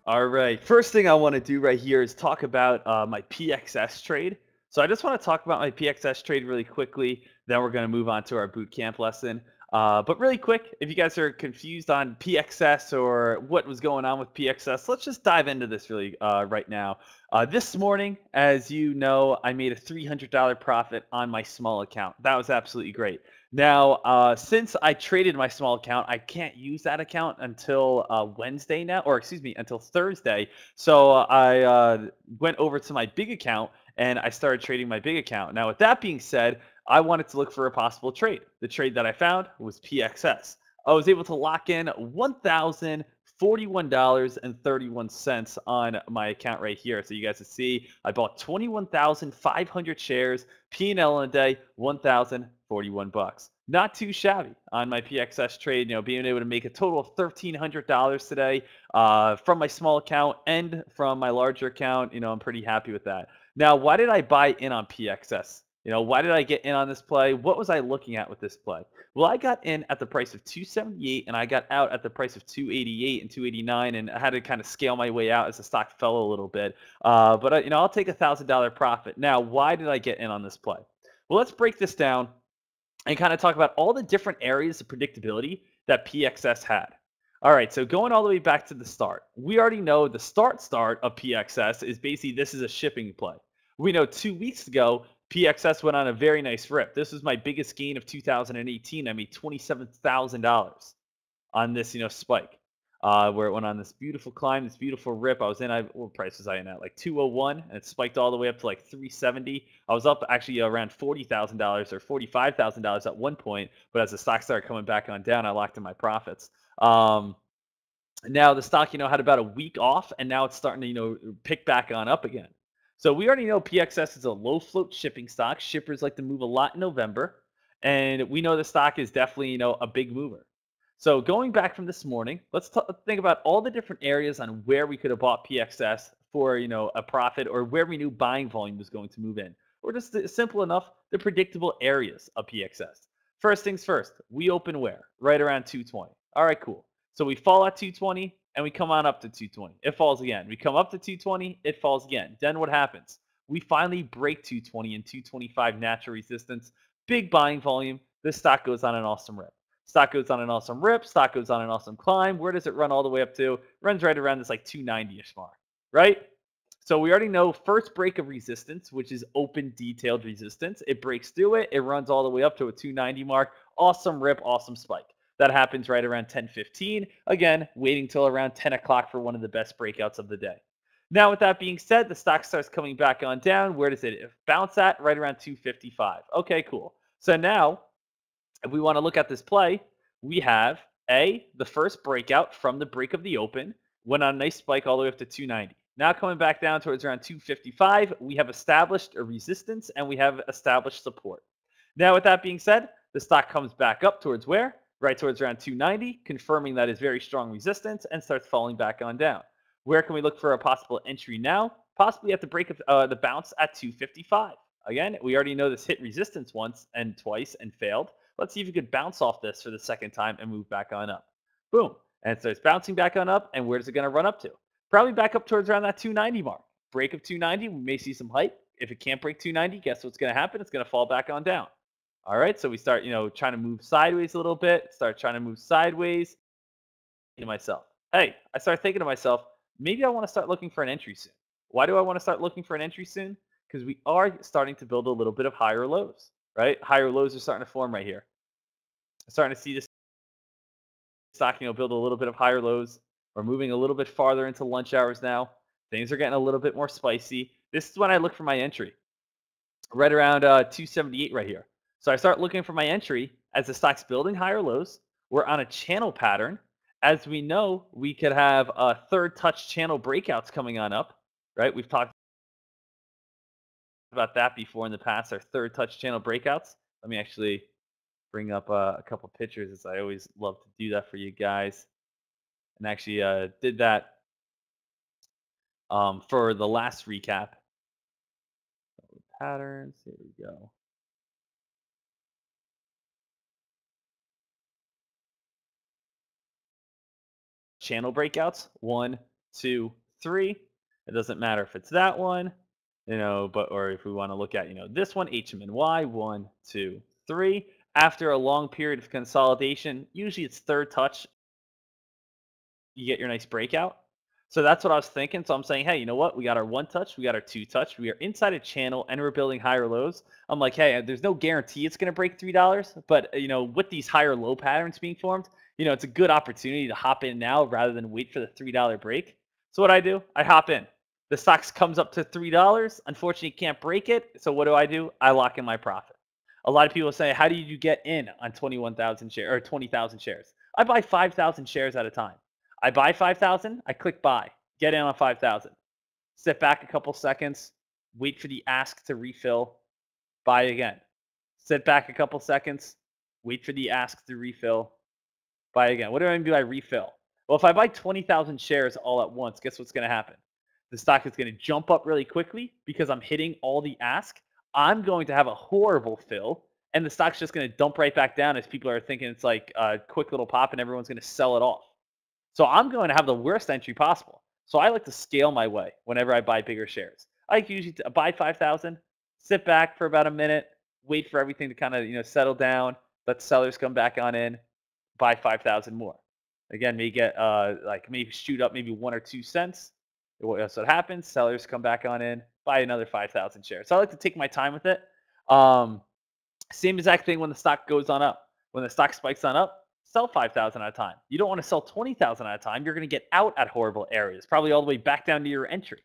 All right. First thing I want to do right here is talk about my PXS trade. So I just want to talk about my PXS trade really quickly. Then we're going to move on to our boot camp lesson. But really quick, if you guys are confused on PXS or what was going on with PXS, let's just dive into this really right now. This morning, as you know, I made a $300 profit on my small account. That was absolutely great. Now, since I traded my small account, I can't use that account until Wednesday now, or excuse me, until Thursday. So I went over to my big account and I started trading my big account. Now, with that being said, I wanted to look for a possible trade. The trade that I found was PXS. I was able to lock in $1,041.31 on my account right here. So you guys can see I bought 21,500 shares, P&L in a day, 1,041 bucks. Not too shabby on my PXS trade, being able to make a total of $1,300 today from my small account and from my larger account. I'm pretty happy with that. Now, why did I buy in on PXS? Why did I get in on this play? What was I looking at with this play? Well, I got in at the price of 278 and I got out at the price of 288 and 289, and I had to kind of scale my way out as the stock fell a little bit. But I'll take $1,000 profit. Now, why did I get in on this play? Well, let's break this down and kind of talk about all the different areas of predictability that PXS had. All right, so going all the way back to the start, we already know the start of PXS is basically this is a shipping play. We know 2 weeks ago, PXS went on a very nice rip. This was my biggest gain of 2018. I made $27,000 on this, spike, where it went on this beautiful climb, this beautiful rip. I was in, what price was I in at? Like 201, and it spiked all the way up to like 370. I was up actually around $40,000 or $45,000 at one point, but as the stock started coming back on down, I locked in my profits. Now the stock, had about a week off, and now it's starting to, pick back on up again. So we already know PXS is a low float shipping stock. Shippers like to move a lot in November, and we know the stock is definitely, a big mover. So going back from this morning, let's think about all the different areas on where we could have bought PXS for, a profit, or where we knew buying volume was going to move in, or just simple enough, the predictable areas of PXS. First things first, we open where? Right around 220. All right, cool. So we fall at 220 and we come on up to 220. It falls again. We come up to 220, it falls again. Then what happens? We finally break 220 and 225 natural resistance. Big buying volume. This stock goes on an awesome rip. Stock goes on an awesome rip. Stock goes on an awesome climb. Where does it run all the way up to? It runs right around this like 290-ish mark, right? So we already know first break of resistance, which is open detailed resistance. It breaks through it. It runs all the way up to a 290 mark. Awesome rip, awesome spike. That happens right around 10:15. Again, waiting till around 10 o'clock for one of the best breakouts of the day. Now, with that being said, the stock starts coming back on down. Where does it bounce at? Right around 255. Okay, cool. So now, if we want to look at this play, we have the first breakout from the break of the open, went on a nice spike all the way up to 290. Now coming back down towards around 255, we have established a resistance and we have established support. Now, with that being said, the stock comes back up towards where? Right towards around 290, confirming that is very strong resistance, and starts falling back on down. Where can we look for a possible entry now? Possibly at the break of the bounce at 255. Again, we already know this hit resistance once and twice and failed. Let's see if we could bounce off this for the second time and move back on up. Boom. And so it's bouncing back on up. And where's it going to run up to? Probably back up towards around that 290 mark. Break of 290, we may see some hype. If it can't break 290, guess what's going to happen? It's going to fall back on down. All right, so we start, trying to move sideways a little bit. Start trying to move sideways. To myself, hey, I start thinking to myself, maybe I want to start looking for an entry soon. Why do I want to start looking for an entry soon? Because we are starting to build a little bit of higher lows, right? Higher lows are starting to form right here. I'm starting to see this stock, build a little bit of higher lows. We're moving a little bit farther into lunch hours now. Things are getting a little bit more spicy. This is when I look for my entry, right around 278 right here. So I start looking for my entry as the stock's building higher lows. We're on a channel pattern. As we know, we could have third touch channel breakouts coming on up, right? We've talked about that before in the past, our third touch channel breakouts. Let me actually bring up a couple pictures, as I always love to do that for you guys. And actually did that for the last recap. Patterns, here we go. Channel breakouts, 1, 2, 3. It doesn't matter if it's that one, but or if we want to look at, this one, HMNY, 1, 2, 3. After a long period of consolidation, usually it's third touch, you get your nice breakout. So that's what I was thinking. So I'm saying, hey, you know what? We got our one touch, we got our two touch, we are inside a channel, and we're building higher lows. I'm like, hey, there's no guarantee it's going to break $3, but with these higher low patterns being formed, it's a good opportunity to hop in now rather than wait for the $3 break. So what I do, I hop in. The stock comes up to $3. Unfortunately, can't break it. So what do? I lock in my profit. A lot of people say, how do you get in on 21,000 shares or 20,000 shares? I buy 5,000 shares at a time. I buy 5,000, I click buy, get in on 5,000. Sit back a couple seconds, wait for the ask to refill, buy again. Sit back a couple seconds, wait for the ask to refill, buy again. What do I mean by refill? Well, if I buy 20,000 shares all at once, guess what's going to happen? The stock is going to jump up really quickly because I'm hitting all the ask. I'm going to have a horrible fill, and the stock's just going to dump right back down as people are thinking it's like a quick little pop and everyone's going to sell it off. So I'm going to have the worst entry possible. So I like to scale my way whenever I buy bigger shares. I usually buy 5,000, sit back for about a minute, wait for everything to kind of settle down, let sellers come back on in, buy 5,000 more. Again, maybe get maybe shoot up maybe 1 or 2 cents. So it happens. Sellers come back on in, buy another 5,000 shares. So I like to take my time with it. Same exact thing when the stock goes on up. When the stock spikes on up, sell 5,000 at a time. You don't want to sell 20,000 at a time. You're going to get out at horrible areas, probably all the way back down to your entry.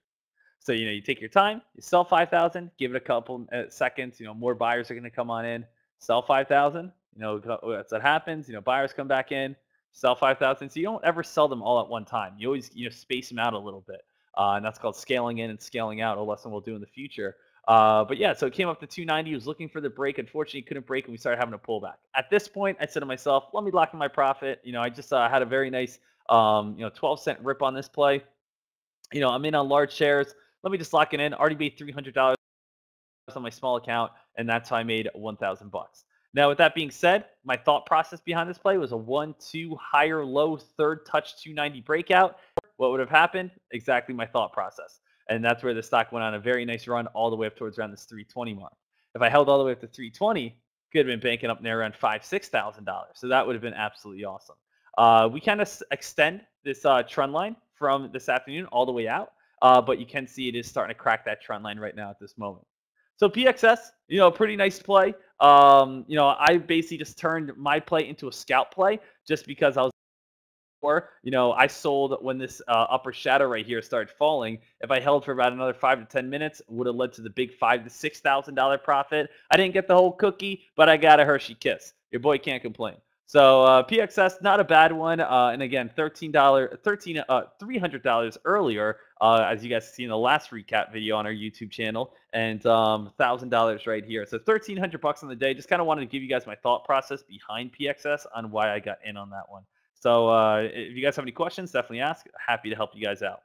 So, you take your time, you sell 5,000, give it a couple seconds, more buyers are going to come on in, sell 5,000, that's what happens, buyers come back in, sell 5,000. So you don't ever sell them all at one time. You always, space them out a little bit. And that's called scaling in and scaling out, a lesson we'll do in the future. But yeah, so it came up to 290. Was looking for the break. Unfortunately, couldn't break, and we started having a pullback. At this point, I said to myself, let me lock in my profit. I just had a very nice, 12-cent rip on this play. I'm in on large shares. Let me just lock it in. Already made $300 on my small account, and that's how I made 1,000 bucks. Now, with that being said, my thought process behind this play was a 1-2 higher low third touch 290 breakout. What would have happened? Exactly my thought process. And that's where the stock went on a very nice run all the way up towards around this 320 mark. If I held all the way up to 320, could have been banking up there around $5,000-$6,000. So that would have been absolutely awesome. We kind of extend this trend line from this afternoon all the way out, but you can see it is starting to crack that trend line right now at this moment. So PXS, pretty nice play. I basically just turned my play into a scalp play just because I was I sold when this upper shadow right here started falling. If I held for about another 5 to 10 minutes, it would have led to the big $5,000 to $6,000 profit. I didn't get the whole cookie, but I got a Hershey Kiss. Your boy can't complain. So PXS, not a bad one. And again, $300 earlier, as you guys see in the last recap video on our YouTube channel, and $1,000 right here. So 1,300 bucks on the day. Just kind of wanted to give you guys my thought process behind PXS on why I got in on that one. So if you guys have any questions, definitely ask. Happy to help you guys out.